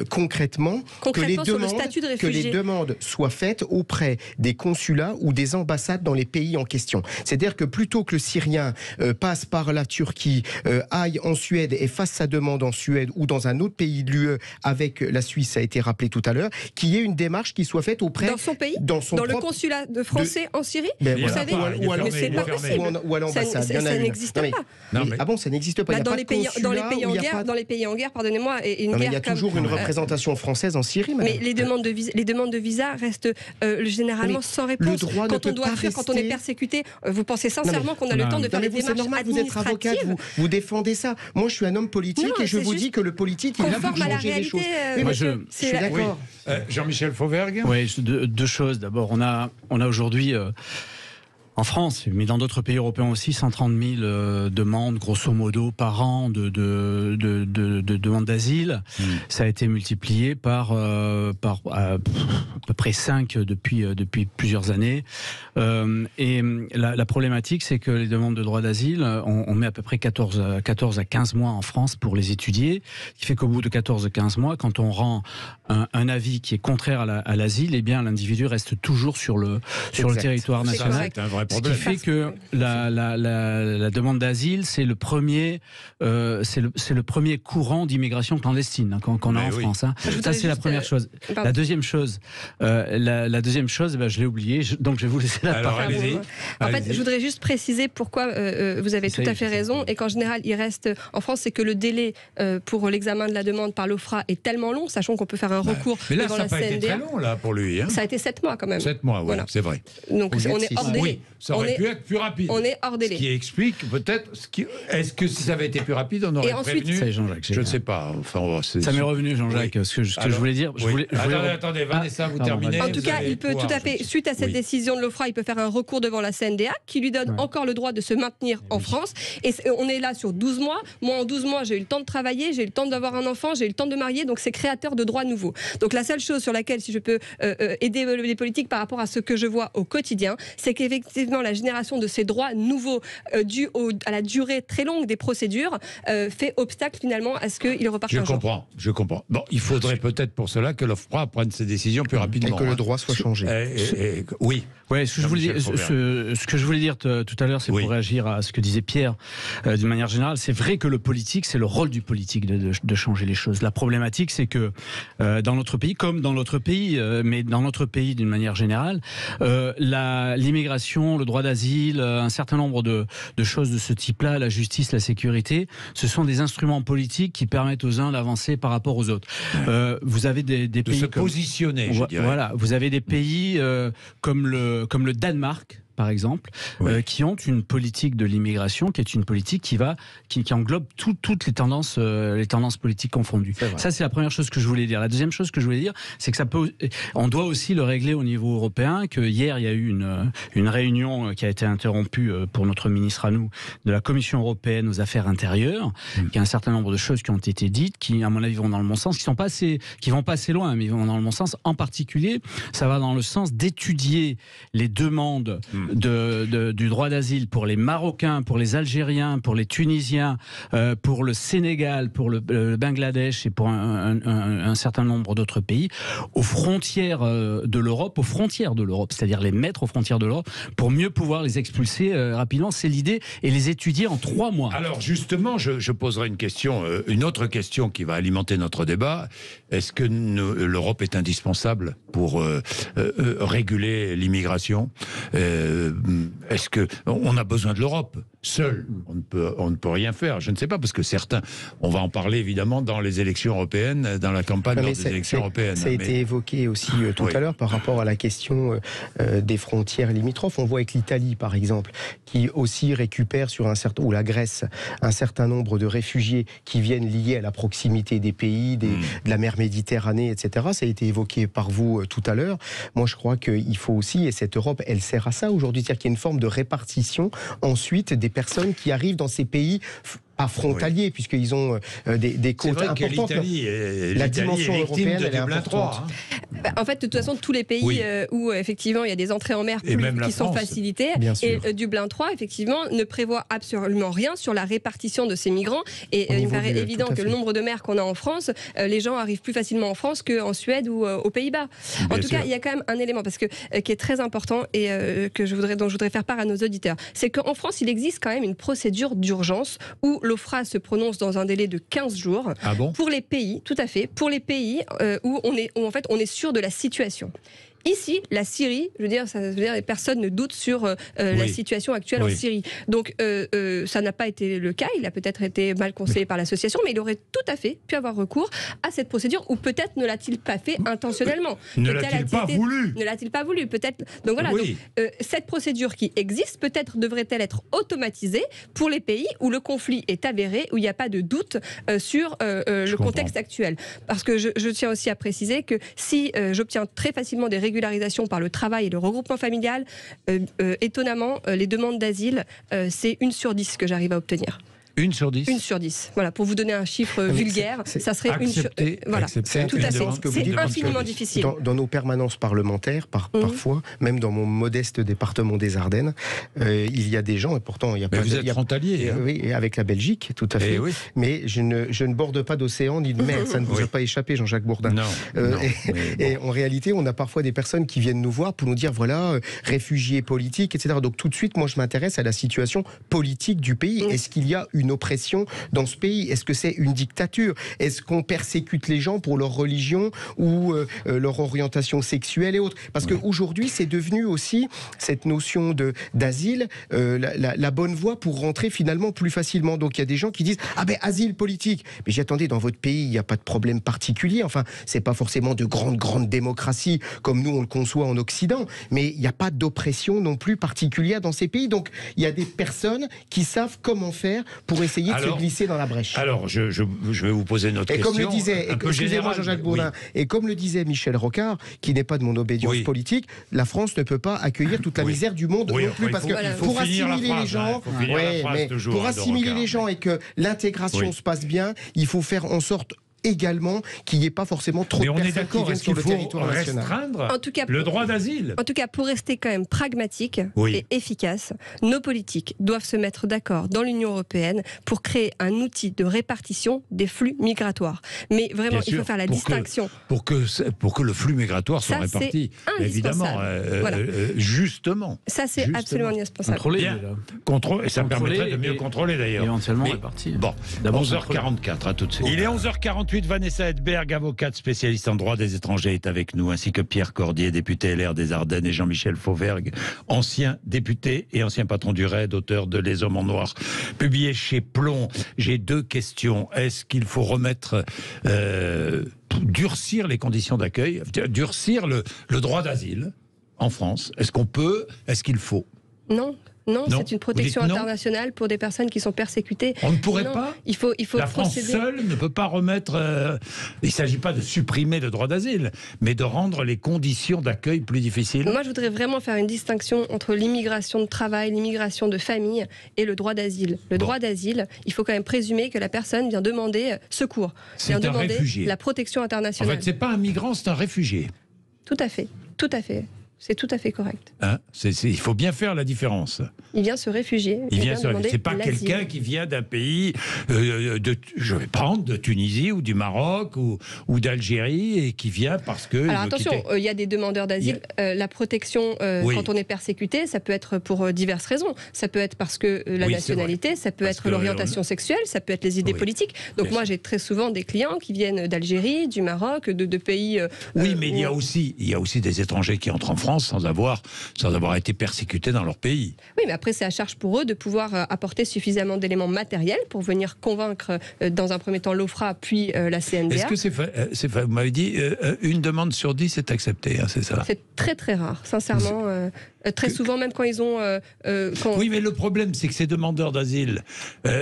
concrètement que les demandes soient faites auprès des consulats ou des ambassades dans les pays en question. C'est-à-dire que plutôt que le Syrien passe par la Turquie, aille en Suède et fasse sa demande en Suède ou dans un autre pays de l'UE avec la Suisse, ça a été rappelé tout à l'heure, qu'il y ait une démarche qui soit faite auprès... Dans son pays ? Dans le consulat de français en Syrie ? Vous savez, mais c'est pas possible. Ou à l'ambassade. Ça n'existe pas. Ah bon, ça n'existe pas. Dans les pays en guerre, pardonnez-moi, et une guerre. Il y a toujours une représentation française en Syrie, madame. Mais les demandes de visa restent généralement sans réponse. Quand on doit fuir, quand on est persécuté, vous pensez sincèrement qu'on a le temps de faire des démarches administratives ? Vous êtes avocate, vous défendez ça. Moi, je suis un homme politique et je vous dis que le politique, il est là pour changer les choses. Je suis d'accord. Jean-Michel Fauvergue ? Oui, deux choses. D'abord, on a aujourd'hui... en France, mais dans d'autres pays européens aussi, 130 000 demandes, grosso modo, par an de demandes d'asile. Ça a été multiplié par à peu près 5 depuis plusieurs années. Et la problématique, c'est que les demandes de droit d'asile, on met à peu près 14 à 15 mois en France pour les étudier, ce qui fait qu'au bout de 14-15 mois, quand on rend un avis qui est contraire à l'asile, eh bien l'individu reste toujours sur le territoire national. C'est un vrai Ce problème. qui fait que la demande d'asile, c'est le premier courant d'immigration clandestine qu'on a en France. Hein. Ça, c'est la première chose. La deuxième chose, je l'ai oublié, donc je vais vous laisser la parole. En fait, je voudrais juste préciser pourquoi vous avez tout à fait raison, et qu'en général, il reste en France, c'est que le délai pour l'examen de la demande par l'OFPRA est tellement long, sachant qu'on peut faire un recours devant la CNDA. Mais là, ça n'a pas été très long là, pour lui. Hein. Ça a été 7 mois quand même. 7 mois, oui, voilà. C'est vrai. Donc on est hors délai. Oui, ça aurait pu être plus rapide. On est hors délai. Ce qui explique peut-être... Est-ce que si ça avait été plus rapide, on aurait prévenu? Je ne sais pas. Enfin, ça m'est revenu, Jean-Jacques, ce que je voulais dire. Attendez, Vanessa, vous terminez. En tout cas, il peut tout à fait, suite à cette décision de l'OFPRA, il peut faire un recours devant la CNDA qui lui donne encore le droit de se maintenir en France. Et on est là sur 12 mois. Moi, en 12 mois, j'ai eu le temps de travailler, j'ai eu le temps d'avoir un enfant, j'ai eu le temps de marier. Donc, c'est créateur de droits nouveaux. Donc, la seule chose sur laquelle, si je peux aider les politiques par rapport à ce que je vois au quotidien, c'est qu'effectivement, la génération de ces droits nouveaux dû à la durée très longue des procédures fait obstacle finalement à ce qu'il reparte un jour. Je comprends. Bon, il faudrait peut-être pour cela que l'OFPRA prenne ses décisions plus rapidement. Et que le droit soit changé. Oui. Ouais, ce que je voulais dire tout à l'heure, c'est pour réagir à ce que disait Pierre d'une manière générale. C'est vrai que le politique, c'est le rôle du politique de changer les choses. La problématique, c'est que dans notre pays, comme dans notre pays, mais dans notre pays d'une manière générale, l'immigration, le droit d'asile, un certain nombre de choses de ce type-là, la justice, la sécurité, ce sont des instruments politiques qui permettent aux uns d'avancer par rapport aux autres. Vous avez des pays de se positionner, je dirais. Voilà, vous avez des pays comme le Danemark, par exemple, qui ont une politique de l'immigration qui est une politique qui englobe toutes les tendances politiques confondues. Ça, c'est la première chose que je voulais dire. La deuxième chose que je voulais dire, c'est que on doit aussi le régler au niveau européen, que hier, il y a eu une réunion qui a été interrompue pour notre ministre à nous, de la Commission européenne aux affaires intérieures, qui a un certain nombre de choses qui ont été dites, qui, à mon avis, vont dans le bon sens, qui vont pas assez loin, mais ils vont dans le bon sens. En particulier, ça va dans le sens d'étudier les demandes du droit d'asile pour les Marocains, pour les Algériens, pour les Tunisiens, pour le Sénégal, pour le Bangladesh et pour un certain nombre d'autres pays, aux frontières de l'Europe, c'est-à-dire les mettre aux frontières de l'Europe pour mieux pouvoir les expulser rapidement. C'est l'idée, et les étudier en 3 mois. Alors justement, je poserai une autre question qui va alimenter notre débat. Est-ce que l'Europe est indispensable pour réguler l'immigration? Est-ce qu'on a besoin de l'Europe? Seul, on ne peut rien faire. Je ne sais pas, parce que certains, on va en parler évidemment dans les élections européennes, dans la campagne des élections européennes. Ça a été évoqué aussi tout à l'heure par rapport à la question des frontières limitrophes. On voit avec l'Italie, par exemple, qui aussi récupère ou la Grèce, un certain nombre de réfugiés qui viennent liés à la proximité des pays, de la mer Méditerranée, etc. Ça a été évoqué par vous tout à l'heure. Moi, je crois qu'il faut aussi, et cette Europe, elle sert à ça aujourd'hui, c'est-à-dire qu'il y a une forme de répartition ensuite des personnes qui arrivent dans ces pays frontaliers, puisqu'ils ont des côtes importantes. La dimension européenne, elle est importante. En fait, de toute façon, tous les pays où effectivement il y a des entrées en mer qui sont facilitées, et Dublin 3, effectivement, ne prévoit absolument rien sur la répartition de ces migrants. Et il me paraît évident que le nombre de mers qu'on a en France, les gens arrivent plus facilement en France qu'en Suède ou aux Pays-Bas. En tout cas, il y a quand même un élément qui est très important et dont je voudrais faire part à nos auditeurs. C'est qu'en France, il existe quand même une procédure d'urgence où l'OFPRA se prononce dans un délai de 15 jours pour les pays, tout à fait, pour les pays où on est sûr de la situation. Ici, la Syrie, je veux dire, personne ne doute sur la situation actuelle en Syrie. Donc, ça n'a pas été le cas. Il a peut-être été mal conseillé par l'association, mais il aurait tout à fait pu avoir recours à cette procédure, ou peut-être ne l'a-t-il pas fait intentionnellement. Ne l'a-t-il pas voulu peut-être. Donc voilà. Donc, cette procédure qui existe, peut-être devrait-elle être automatisée pour les pays où le conflit est avéré, où il n'y a pas de doute sur le contexte actuel. Parce que je tiens aussi à préciser que si j'obtiens très facilement des régularisation par le travail et le regroupement familial, étonnamment, les demandes d'asile, c'est 1 sur 10 que j'arrive à obtenir. 1 sur 10 1 sur 10. Voilà, pour vous donner un chiffre vulgaire, ça serait accepté, 1 sur... Voilà, accepté, tout à fait. C'est infiniment difficile. Dans nos permanences parlementaires, parfois, même dans mon modeste département des Ardennes, il y a des gens, et pourtant il n'y a pas... Vous êtes frontalier. Oui, avec la Belgique, tout à fait. Oui. Mais je ne borde pas d'océan ni de mer, ça ne vous a pas échappé, Jean-Jacques Bourdin. Non. Et en réalité, on a parfois des personnes qui viennent nous voir pour nous dire, voilà, réfugiés politiques, etc. Donc tout de suite, moi je m'intéresse à la situation politique du pays. Est-ce qu'il y a une oppression dans ce pays? Est-ce que c'est une dictature? Est-ce qu'on persécute les gens pour leur religion ou leur orientation sexuelle et autres? Parce qu'aujourd'hui, c'est devenu aussi cette notion d'asile, la bonne voie pour rentrer finalement plus facilement. Donc il y a des gens qui disent, ah ben asile politique. Mais j'attendais, dans votre pays, il n'y a pas de problème particulier. Enfin, c'est pas forcément de grande démocratie comme nous on le conçoit en Occident, mais il n'y a pas d'oppression non plus particulière dans ces pays. Donc il y a des personnes qui savent comment faire pour essayer de se glisser dans la brèche. Alors, je vais vous poser une autre question. Comme le disait, excusez-moi Jean-Jacques Bourdin, et comme le disait Michel Rocard, qui n'est pas de mon obédience politique, la France ne peut pas accueillir toute la misère du monde non plus, parce que pour assimiler les gens, pour assimiler les gens et que l'intégration se passe bien, il faut faire en sorte également qu'il n'y ait pas forcément trop de personnes qui viennent sur le territoire national. Restreindre le droit d'asile. En tout cas, pour rester quand même pragmatique et efficace, nos politiques doivent se mettre d'accord dans l'Union européenne pour créer un outil de répartition des flux migratoires. Mais vraiment, il faut faire la distinction. Pour que le flux migratoire soit réparti, évidemment, justement. Ça, c'est absolument indispensable. Et ça permettrait de mieux contrôler d'ailleurs. Éventuellement réparti. Bon, 11h44, à tout de suite. Il est 11h48. Vanessa Hedberg, avocate spécialiste en droit des étrangers, est avec nous, ainsi que Pierre Cordier, député LR des Ardennes, et Jean-Michel Fauvergue, ancien député et ancien patron du RAID, auteur de Les Hommes en Noir, publié chez Plomb. J'ai 2 questions. Est-ce qu'il faut durcir les conditions d'accueil, durcir le droit d'asile en France? Est-ce qu'il faut? Non, c'est une protection internationale pour des personnes qui sont persécutées. On ne pourrait pas. Il faut la France seule ne peut pas remettre... il ne s'agit pas de supprimer le droit d'asile, mais de rendre les conditions d'accueil plus difficiles. Moi, je voudrais vraiment faire une distinction entre l'immigration de travail, l'immigration de famille et le droit d'asile. Le droit d'asile, il faut quand même présumer que la personne vient demander secours, vient demander la protection internationale. En fait, ce n'est pas un migrant, c'est un réfugié. Tout à fait. C'est tout à fait correct. Il faut bien faire la différence. Il vient se réfugier. C'est pas quelqu'un qui vient d'un pays, je vais prendre de Tunisie ou du Maroc ou d'Algérie et qui vient parce que... Alors attention, il y a des demandeurs d'asile. La protection, quand on est persécuté, ça peut être pour diverses raisons. Ça peut être parce que la nationalité, ça peut être l'orientation sexuelle, ça peut être les idées politiques. Donc moi, j'ai très souvent des clients qui viennent d'Algérie, du Maroc, de pays... mais il y a aussi des étrangers qui entrent en France sans avoir été persécutés dans leur pays. Oui, mais après, c'est à charge pour eux de pouvoir apporter suffisamment d'éléments matériels pour venir convaincre, dans un premier temps, l'OFPRA, puis la CNDA. Est-ce que vous m'avez dit, une demande sur 10 est acceptée, c'est ça? C'est très très rare, sincèrement. Très souvent, même quand ils ont... Oui, mais le problème, c'est que ces demandeurs d'asile,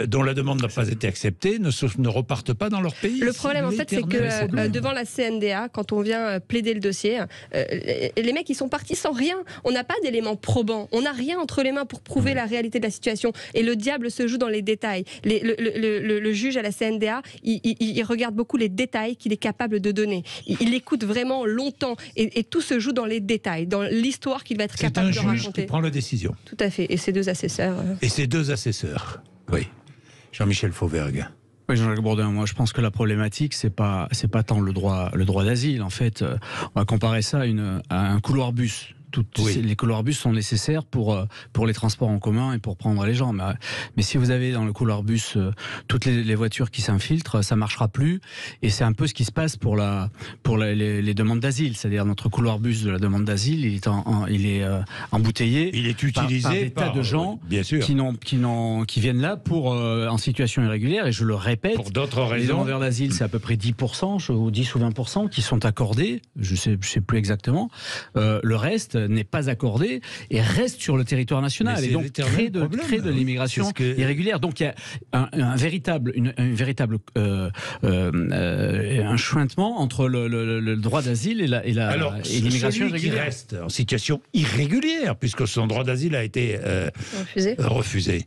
dont la demande n'a pas été acceptée, ne repartent pas dans leur pays. Le problème, en fait, c'est que devant la CNDA, quand on vient plaider le dossier, les mecs, ils sont partis sans rien. On n'a pas d'éléments probants. On n'a rien entre les mains pour prouver la réalité de la situation. Et le diable se joue dans les détails. Le juge à la CNDA, il regarde beaucoup les détails qu'il est capable de donner. Il écoute vraiment longtemps. Et tout se joue dans les détails, dans l'histoire qu'il va être capable de raconter. C'est un juge qui prend la décision. Tout à fait. Et ses 2 assesseurs. Oui. Jean-Michel Fauvergue. Oui, Jean-Jacques Bourdin, moi je pense que la problématique, c'est pas tant le droit d'asile. En fait, on va comparer ça à un couloir bus. Les couloirs bus sont nécessaires pour les transports en commun et pour prendre les gens. Mais si vous avez dans le couloir bus toutes les voitures qui s'infiltrent, ça marchera plus. Et c'est un peu ce qui se passe pour les demandes d'asile. C'est-à-dire notre couloir bus de la demande d'asile, il est embouteillé. Il est utilisé par des tas de gens qui viennent là en situation irrégulière. Et je le répète, pour d'autres raisons. Les demandeurs d'asile, c'est à peu près 10%, ou 10 ou 20% qui sont accordés. Je sais plus exactement. Le reste, n'est pas accordée et reste sur le territoire national, et donc crée de l'immigration irrégulière. Donc il y a un véritable enchouintement entre le droit d'asile et l'immigration irrégulière. Qui reste en situation irrégulière, puisque son droit d'asile a été refusé.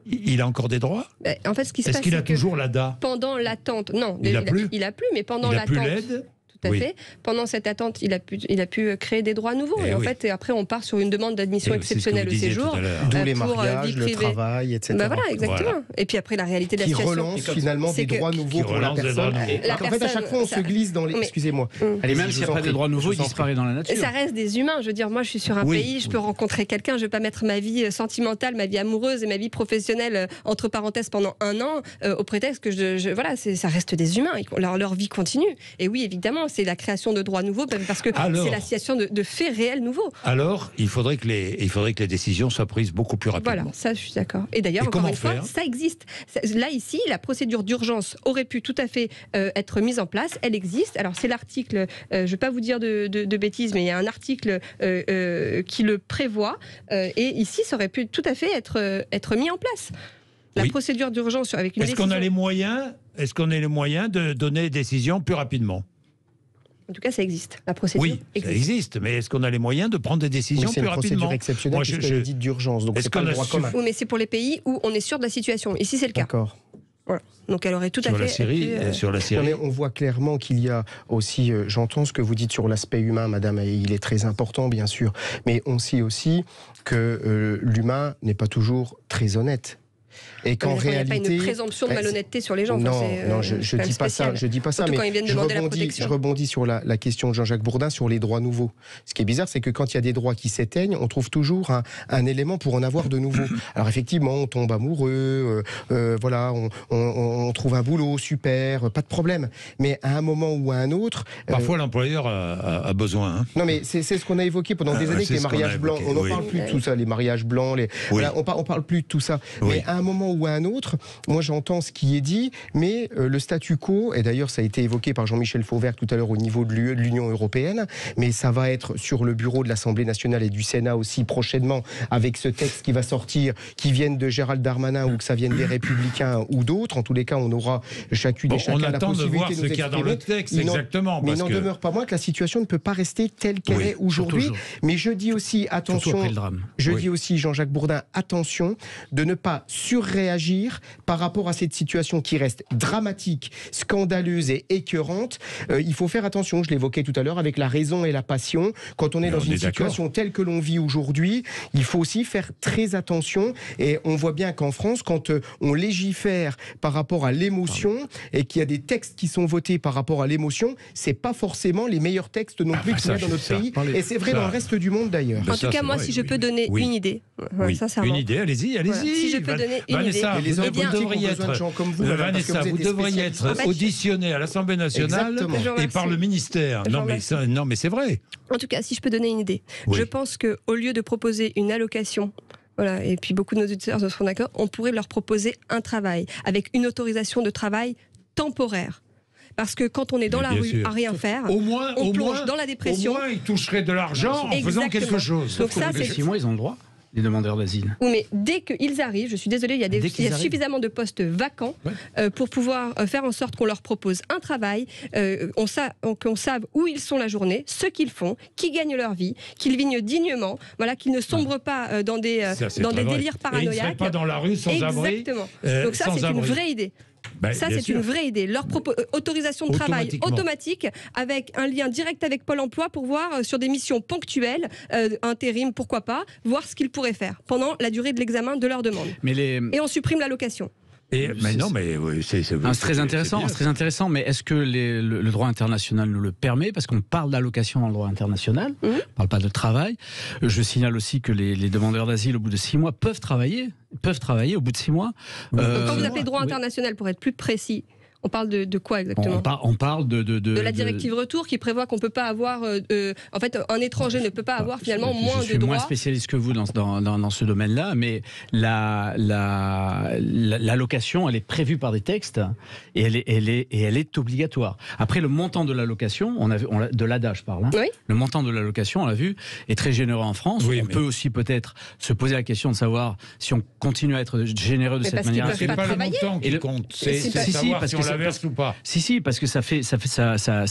Il a encore des droits ? En fait, ce qui se Est-ce passe, qu'il a c'est que toujours l'ADA ? Pendant l'attente, non, Il a plus, mais pendant l'attente. Il a plus l'aide ? Tout à fait. Pendant cette attente, il a pu créer des droits nouveaux. Et en fait, après, on part sur une demande d'admission exceptionnelle au séjour. D'où les mariages, le travail, etc. Voilà, exactement. Voilà. Et puis après, la réalité de la situation. Qui relance finalement des droits nouveaux pour la personne. En fait, à chaque fois, on se glisse dans les... Excusez-moi. Et même s'il n'y a pas de droits nouveaux, il disparaît dans la nature. Ça reste des humains. Je veux dire, moi, je suis sur un pays, je peux rencontrer quelqu'un, je ne vais pas mettre ma vie sentimentale, ma vie amoureuse et ma vie professionnelle entre parenthèses pendant un an au prétexte que voilà, ça reste des humains. Leur vie continue. Et oui, évidemment, c'est la création de droits nouveaux parce que c'est la situation de faits réels nouveaux. Alors, il faudrait que les décisions soient prises beaucoup plus rapidement. Voilà, ça je suis d'accord. Et d'ailleurs, encore une fois, ça existe. Là, ici, la procédure d'urgence aurait pu tout à fait être mise en place. Elle existe. Alors, c'est l'article, je ne vais pas vous dire de bêtises, mais il y a un article qui le prévoit. Et ici, ça aurait pu tout à fait être mis en place. La procédure d'urgence avec une décision... Est-ce qu'on a les moyens de donner des décisions plus rapidement ? En tout cas, ça existe. La procédure existe. Ça existe, mais est-ce qu'on a les moyens de prendre des décisions plus rapidement ? C'est une procédure exceptionnelle puisqu'elle est dite d'urgence, donc c'est pas le droit commun. Oui, mais c'est pour les pays où on est sûr de la situation. Ici, c'est le cas. D'accord. Voilà. Donc elle aurait tout à fait... Sur la Syrie. On voit clairement qu'il y a aussi, j'entends ce que vous dites sur l'aspect humain, madame, et il est très important, bien sûr, mais on sait aussi que l'humain n'est pas toujours très honnête. Et qu'en réalité, il n'y a pas une présomption de malhonnêteté sur les gens. Non, je dis pas ça. Je dis pas ça. Mais je rebondis sur la question de Jean-Jacques Bourdin sur les droits nouveaux. Ce qui est bizarre, c'est que quand il y a des droits qui s'éteignent, on trouve toujours un élément pour en avoir de nouveaux. Alors effectivement, on tombe amoureux, voilà, on trouve un boulot super, pas de problème. Mais à un moment ou à un autre, parfois l'employeur a besoin. Hein. Non, mais c'est ce qu'on a évoqué pendant des années, les mariages blancs. On n'en parle plus de tout ça, les mariages blancs. Voilà, on parle plus de tout ça. Mais à un moment ou à un autre, moi j'entends ce qui est dit, mais le statu quo, et d'ailleurs ça a été évoqué par Jean-Michel Fauvergue tout à l'heure au niveau de l'UE, de l'Union européenne, mais ça va être sur le bureau de l'Assemblée nationale et du Sénat aussi prochainement, avec ce texte qui va sortir, qui vienne de Gérald Darmanin ou que ça vienne des Républicains ou d'autres. En tous les cas, on aura chacune et chacun la possibilité de voir ce qu'il y a dans le texte, exactement. Mais il n'en demeure pas moins que la situation ne peut pas rester telle qu'elle est aujourd'hui. Mais je dis aussi, attention, dis aussi, Jean-Jacques Bourdin, attention de ne pas surréagir par rapport à cette situation qui reste dramatique, scandaleuse et écœurante. Il faut faire attention, je l'évoquais tout à l'heure, avec la raison et la passion. Quand on est dans une situation telle que l'on vit aujourd'hui, il faut aussi faire très attention. Et on voit bien qu'en France, quand on légifère par rapport à l'émotion et qu'il y a des textes qui sont votés par rapport à l'émotion, c'est pas forcément les meilleurs textes non plus qu'il y a dans notre pays. Et c'est vrai dans le reste du monde d'ailleurs. En tout cas, moi, si je peux donner une idée, sincèrement. Une idée, allez-y. Voilà. Si je peux donner une Vanessa, idée. Vous devriez être auditionné à l'Assemblée nationale et par le ministère. Non, mais c'est vrai. En tout cas, si je peux donner une idée, je pense qu'au lieu de proposer une allocation, voilà, et puis beaucoup de nos auditeurs seront d'accord, on pourrait leur proposer un travail avec une autorisation de travail temporaire. Parce que quand on est dans la rue à rien faire, on plonge dans la dépression. Au moins, ils toucheraient de l'argent en faisant quelque chose. Donc ça, c'est 6 mois, ils ont le droit. Les demandeurs d'asile. Oui, mais dès qu'ils arrivent, je suis désolée, il y a suffisamment de postes vacants pour pouvoir faire en sorte qu'on leur propose un travail, qu'on sache où ils sont la journée, ce qu'ils font, qui gagnent leur vie, qu'ils vivent dignement, voilà, qu'ils ne sombrent pas dans des délires paranoïaques. Et ils ne seraient pas dans la rue sans abri. Exactement. Donc ça, c'est une vraie idée. Ça, c'est une vraie idée. Leur autorisation de travail automatique avec un lien direct avec Pôle emploi pour voir sur des missions ponctuelles, intérim, pourquoi pas, voir ce qu'ils pourraient faire pendant la durée de l'examen de leur demande. Et on supprime l'allocation. C'est très intéressant, mais est-ce que le droit international nous le permet? Parce qu'on parle d'allocation dans le droit international, on ne parle pas de travail. Je signale aussi que les demandeurs d'asile, au bout de 6 mois, peuvent travailler au bout de 6 mois. Quand vous appelez droit international, pour être plus précis, On parle de quoi exactement? On parle de la directive retour qui prévoit qu'on peut pas avoir, en fait, un étranger ne peut pas avoir finalement moins de droits. Je suis moins spécialiste que vous dans ce domaine-là, mais l'allocation, elle est prévue par des textes et elle est obligatoire. Après, le montant de l'allocation, de l'ADA, je parle. Oui. Le montant de l'allocation, on l'a vu, est très généreux en France. On peut aussi peut-être se poser la question de savoir si on continue à être généreux de cette manière. C'est pas le montant qui compte, c'est savoir si on la verse ou pas. Si, parce que ça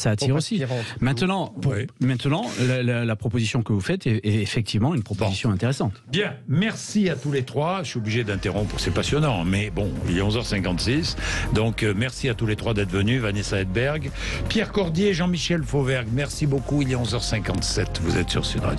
attire aussi. Maintenant, la proposition que vous faites est effectivement une proposition intéressante. Bien, merci à tous les trois. Je suis obligé d'interrompre, c'est passionnant, mais bon, il est 11h56. Donc, merci à tous les trois d'être venus. Vanessa Hedberg, Pierre Cordier, Jean-Michel Fauvergue, merci beaucoup. Il est 11h57. Vous êtes sur Sud Radio.